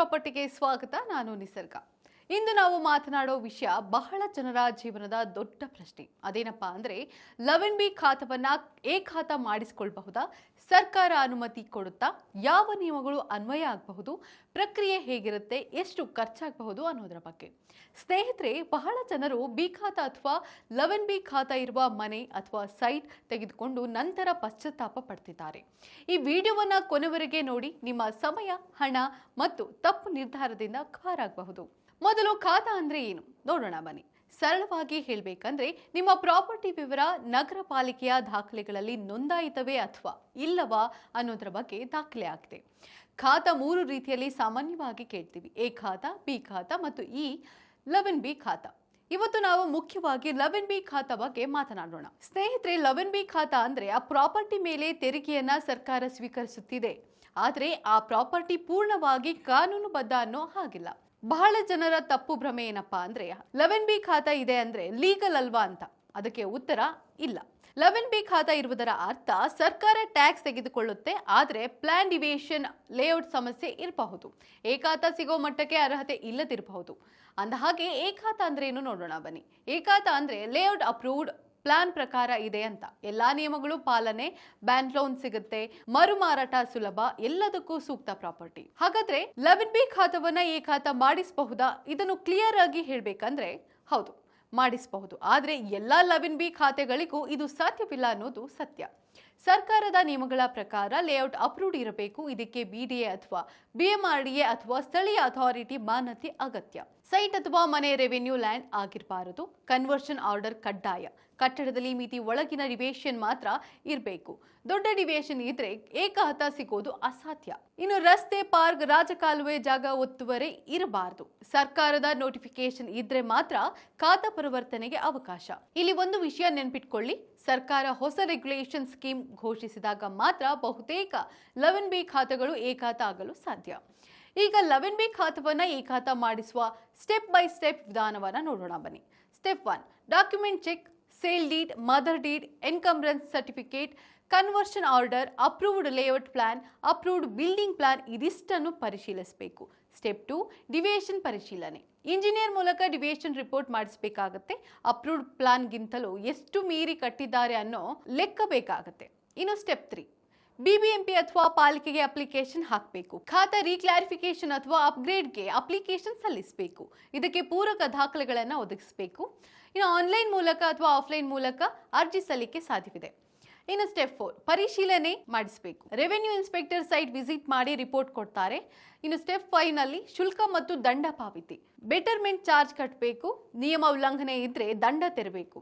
ಪ್ರಾಪರ್ಟಿಗೆ ಸ್ವಾಗತ. ನಾನು ನಿಸರ್ಗ. ಇಂದು ನಾವು ಮಾತನಾಡೋ ವಿಷಯ ಬಹಳ ಜನರ ಜೀವನದ ದೊಡ್ಡ ಪ್ರಶ್ನೆ. ಅದೇನಪ್ಪ ಅಂದ್ರೆ 11B ಖಾತವನ್ನ ಖಾತ ಮಾಡಿಸಿಕೊಳ್ಳಬಹುದಾ? ಸರ್ಕಾರ ಅನುಮತಿ ಕೊಡುತ್ತಾ? ಯಾವ ನಿಯಮಗಳು ಅನ್ವಯ ಆಗಬಹುದು? ಪ್ರಕ್ರಿಯೆ ಹೇಗಿರುತ್ತೆ? ಎಷ್ಟು ಖರ್ಚಾಗಬಹುದು ಅನ್ನೋದರ ಬಗ್ಗೆ. ಸ್ನೇಹಿತರೆ, ಬಹಳ ಜನರು ಬಿ ಖಾತಾ ಅಥವಾ 11B ಖಾತಾ ಇರುವ ಮನೆ ಅಥವಾ ಸೈಟ್ ತೆಗೆದುಕೊಂಡು ನಂತರ ಪಶ್ಚಾತ್ತಾಪ ಪಡ್ತಿದ್ದಾರೆ. ಈ ವಿಡಿಯೋವನ್ನ ಕೊನೆವರೆಗೆ ನೋಡಿ. ನಿಮ್ಮ ಸಮಯ, ಹಣ ಮತ್ತು ತಪ್ಪು ನಿರ್ಧಾರದಿಂದ ಪಾರಾಗಬಹುದು. ಮೊದಲು ಖಾತಾ ಅಂದ್ರೆ ಏನು ನೋಡೋಣ ಬನ್ನಿ. ಸರಳವಾಗಿ ಹೇಳಬೇಕಂದ್ರೆ ನಿಮ್ಮ ಪ್ರಾಪರ್ಟಿ ವಿವರ ನಗರ ಪಾಲಿಕೆಯ ದಾಖಲೆಗಳಲ್ಲಿ ನೋಂದಾಯಿತವೇ ಅಥವಾ ಇಲ್ಲವಾ ಅನ್ನೋದರ ಬಗ್ಗೆ ದಾಖಲೆ ಆಗಿದೆ. ಖಾತಾ 3 ರೀತಿಯಲ್ಲಿ ಸಾಮಾನ್ಯವಾಗಿ ಕೇಳ್ತೀವಿ: ಎ ಖಾತಾ, ಬಿ ಖಾತಾ ಮತ್ತು 11B ಖಾತಾ. ಇವತ್ತು ನಾವು ಮುಖ್ಯವಾಗಿ 11B ಖಾತಾ ಬಗ್ಗೆ ಮಾತನಾಡೋಣ. ಸ್ನೇಹಿತರೆ, 11B ಖಾತಾ ಅಂದ್ರೆ ಆ ಪ್ರಾಪರ್ಟಿ ಮೇಲೆ ತೆರಿಗೆಯನ್ನ ಸರ್ಕಾರ ಸ್ವೀಕರಿಸುತ್ತಿದೆ, ಆದರೆ ಆ ಪ್ರಾಪರ್ಟಿ ಪೂರ್ಣವಾಗಿ ಕಾನೂನುಬದ್ಧ ಅನ್ನೋ ಹಾಗಿಲ್ಲ. ಬಹಳ ಜನರ ತಪ್ಪು ಭ್ರಮೆ ಏನಪ್ಪಾ ಅಂದ್ರೆ 11B ಖಾತಾ ಇದೆ ಅಂದ್ರೆ ಲೀಗಲ್ ಅಲ್ವಾ ಅಂತ. ಅದಕ್ಕೆ ಉತ್ತರ ಇಲ್ಲ. 11B ಖಾತಾ ಇರುವುದರ ಅರ್ಥ ಸರ್ಕಾರ ಟ್ಯಾಕ್ಸ್ ತೆಗೆದುಕೊಳ್ಳುತ್ತೆ, ಆದರೆ ಪ್ಲಾನ್ ಡಿವಿಯೇಷನ್ ಲೇಔಟ್ ಸಮಸ್ಯೆ ಇರಬಹುದು. ಎ ಖಾತಾ ಸಿಗೋ ಮಟ್ಟಕ್ಕೆ ಅರ್ಹತೆ ಇಲ್ಲದಿರಬಹುದು. ಅಂದ ಹಾಗೆ ಎ ಖಾತಾ ಅಂದ್ರೆ ಏನು ನೋಡೋಣ ಬನ್ನಿ. ಎ ಖಾತಾ ಅಂದ್ರೆ ಲೇಔಟ್ ಅಪ್ರೂವ್ಡ್, ಪ್ಲಾನ್ ಪ್ರಕಾರ ಇದೆ ಅಂತ. ಎಲ್ಲಾ ನಿಯಮಗಳು ಪಾಲನೆ, ಬ್ಯಾಂಕ್ ಲೋನ್ ಸಿಗುತ್ತೆ, ಮರು ಮಾರಾಟ ಸುಲಭ, ಎಲ್ಲದಕ್ಕೂ ಸೂಕ್ತ ಪ್ರಾಪರ್ಟಿ. ಹಾಗಾದ್ರೆ 11B ಖಾತಾವನ್ನ ಎ ಖಾತಾ ಮಾಡಿಸಬಹುದಾ? ಇದನ್ನು ಕ್ಲಿಯರ್ ಆಗಿ ಹೇಳ್ಬೇಕಂದ್ರೆ ಹೌದು, ಮಾಡಿಸಬಹುದು. ಆದ್ರೆ ಎಲ್ಲಾ 11B ಖಾತೆಗಳಿಗೂ ಇದು ಸಾಧ್ಯವಿಲ್ಲ ಅನ್ನೋದು ಸತ್ಯ. ಸರ್ಕಾರದ ನಿಯಮಗಳ ಪ್ರಕಾರ ಲೇಔಟ್ ಅಪ್ರೂವ್ಡ್ ಇರಬೇಕು. ಇದಕ್ಕೆ BDA ಅಥವಾ BMRDA ಅಥವಾ ಸ್ಥಳೀಯ ಅಥಾರಿಟಿ ಮಾನ್ಯತೆ ಅಗತ್ಯ. ಸೈಟ್ ಅಥವಾ ಮನೆ ರೆವೆನ್ಯೂ ಲ್ಯಾಂಡ್ ಆಗಿರಬಾರದು. ಕನ್ವರ್ಷನ್ ಆರ್ಡರ್ ಕಡ್ಡಾಯ. ಕಟ್ಟಡದಲ್ಲಿ ಮಿತಿ ಒಳಗಿನ ಡಿವಿಯೇಷನ್ ಮಾತ್ರ ಇರಬೇಕು. ದೊಡ್ಡ ಡಿವಿಯೇಷನ್ ಇದ್ರೆ ಎ ಖಾತಾ ಸಿಗೋದು ಅಸಾಧ್ಯ. ಇನ್ನು ರಸ್ತೆ, ಪಾರ್ಕ್, ರಾಜಕಾಲುವೆ ಜಾಗ ಒತ್ತುವರಿ ಇರಬಾರದು. ಸರ್ಕಾರದ ನೋಟಿಫಿಕೇಶನ್ ಇದ್ರೆ ಮಾತ್ರ ಖಾತಾ ಪರಿವರ್ತನೆಗೆ ಅವಕಾಶ. ಇಲ್ಲಿ ಒಂದು ವಿಷಯ ನೆನ್ಪಿಟ್ಕೊಳ್ಳಿ, ಸರ್ಕಾರ ಹೊಸ ರೆಗ್ಯುಲೇಷನ್ ಸ್ಕೀಮ್ ಘೋಷಿಸಿದಾಗ ಮಾತ್ರ ಬಹುತೇಕ 11B ಖಾತೆಗಳು ಎ ಖಾತಾ ಆಗಲು ಸಾಧ್ಯ. ಈಗ 11B ಖಾತಾವನ್ನ ಎ ಖಾತಾ ಮಾಡಿಸುವ ಸ್ಟೆಪ್ ಬೈ ಸ್ಟೆಪ್ ವಿಧಾನವನ್ನ ನೋಡೋಣ ಬನ್ನಿ. Step 1: document check, sale deed, mother deed, encumbrance certificate, conversion order, approved layout plan, approved building plan ಇದಿಷ್ಟನ್ನು ಪರಿಶೀಲಿಸಬೇಕು. ಸ್ಟೆಪ್ 2: ಡಿವಿಯೇಷನ್ ಪರಿಶೀಲನೆ. ಇಂಜಿನಿಯರ್ ಮೂಲಕ ಡಿವಿಯೇಷನ್ ರಿಪೋರ್ಟ್ ಮಾಡಿಸಬೇಕಾಗುತ್ತೆ. ಅಪ್ರೂವ್ಡ್ ಪ್ಲಾನ್ಗಿಂತಲೂ ಎಷ್ಟು ಮೀರಿ ಕಟ್ಟಿದ್ದಾರೆ ಅನ್ನೋ ಲೆಕ್ಕ ಬೇಕಾಗುತ್ತೆ. ಇನ್ನು ಸ್ಟೆಪ್ 3: BBMP ಅಥವಾ ಪಾಲಿಕೆಗೆ ಅಪ್ಲಿಕೇಶನ್ ಹಾಕಬೇಕು. ಖಾತಾ ರೀಕ್ಲಾರಿಫಿಕೇಶನ್ ಅಥವಾ ಅಪ್ಗ್ರೇಡ್ಗೆ ಅಪ್ಲಿಕೇಶನ್ ಸಲ್ಲಿಸಬೇಕು. ಇದಕ್ಕೆ ಪೂರಕ ದಾಖಲೆಗಳನ್ನು ಒದಗಿಸಬೇಕು. ಇನ್ನು ಆನ್ಲೈನ್ ಮೂಲಕ ಅಥವಾ ಆಫ್ಲೈನ್ ಮೂಲಕ ಅರ್ಜಿ ಸಲ್ಲಿಕೆ ಸಾಧ್ಯವಿದೆ. ಇನ್ನು ಸ್ಟೆಪ್ 4: ಪರಿಶೀಲನೆ ಮಾಡಿಸಬೇಕು. ರೆವೆನ್ಯೂ ಇನ್ಸ್ಪೆಕ್ಟರ್ ಸೈಟ್ ವಿಸಿಟ್ ಮಾಡಿ ರಿಪೋರ್ಟ್ ಕೊಡ್ತಾರೆ. ಇನ್ನು ಸ್ಟೆಪ್ 5 ನಲ್ಲಿ ಶುಲ್ಕ ಮತ್ತು ದಂಡ ಪಾವತಿ. ಬೆಟರ್ಮೆಂಟ್ ಚಾರ್ಜ್ ಕಟ್ಟಬೇಕು. ನಿಯಮ ಉಲ್ಲಂಘನೆ ಇದ್ರೆ ದಂಡ ತೆರಬೇಕು.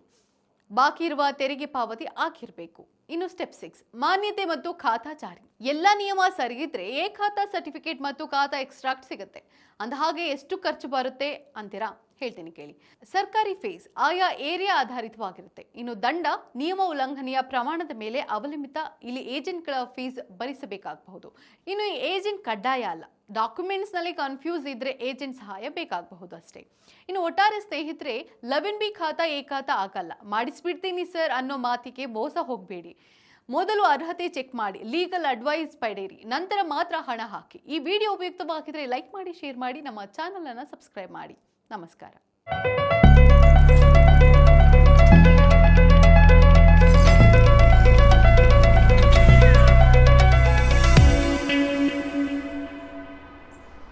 ಬಾಕಿ ಇರುವ ತೆರಿಗೆ ಪಾವತಿ ಆಗಿರಬೇಕು. ಇನ್ನು ಸ್ಟೆಪ್ 6: ಮಾನ್ಯತೆ ಮತ್ತು ಖಾತಾ ಜಾರಿ. ಎಲ್ಲ ನಿಯಮ ಸರಿಯಿದ್ರೆ ಎ ಖಾತಾ ಸರ್ಟಿಫಿಕೇಟ್ ಮತ್ತು ಖಾತಾ ಎಕ್ಸ್ಟ್ರಾಕ್ಟ್ ಸಿಗುತ್ತೆ. ಅಂದ ಹಾಗೆ ಎಷ್ಟು ಖರ್ಚು ಬರುತ್ತೆ ಅಂತೀರಾ? ಹೇಳ್ತೀನಿ ಕೇಳಿ. ಸರ್ಕಾರಿ ಫೀಸ್ ಆಯಾ ಏರಿಯಾ ಆಧಾರಿತವಾಗಿರುತ್ತೆ. ಇನ್ನು ದಂಡ ನಿಯಮ ಉಲ್ಲಂಘನೆಯ ಪ್ರಮಾಣದ ಮೇಲೆ ಅವಲಂಬಿತ. ಇಲ್ಲಿ ಏಜೆಂಟ್ಗಳ ಫೀಸ್ ಭರಿಸಬೇಕಾಗಬಹುದು. ಇನ್ನು ಏಜೆಂಟ್ ಕಡ್ಡಾಯ ಅಲ್ಲ. ಡಾಕ್ಯುಮೆಂಟ್ಸ್ ನಲ್ಲಿ ಕನ್ಫ್ಯೂಸ್ ಇದ್ರೆ ಏಜೆಂಟ್ ಸಹಾಯ ಬೇಕಾಗಬಹುದು ಅಷ್ಟೇ. ಇನ್ನು ಒಟ್ಟಾರೆ ಸ್ನೇಹಿತರೆ, 11B ಖಾತಾ ಎ ಖಾತಾ ಆಗಲ್ಲ. ಮಾಡಿಸ್ಬಿಡ್ತೀನಿ ಸರ್ ಅನ್ನೋ ಮಾತಿಗೆ ಮೋಸ ಹೋಗಬೇಡಿ. ಮೊದಲು ಅರ್ಹತೆ ಚೆಕ್ ಮಾಡಿ, ಲೀಗಲ್ ಅಡ್ವೈಸ್ ಪಡೆಯಿರಿ, ನಂತರ ಮಾತ್ರ ಹಣ ಹಾಕಿ. ಈ ವಿಡಿಯೋ ಉಪಯುಕ್ತವಾಗಿದ್ರೆ ಲೈಕ್ ಮಾಡಿ, ಶೇರ್ ಮಾಡಿ, ನಮ್ಮ ಚಾನಲ್ ಅನ್ನು ಸಬ್ಸ್ಕ್ರೈಬ್ ಮಾಡಿ. ನಮಸ್ಕಾರ.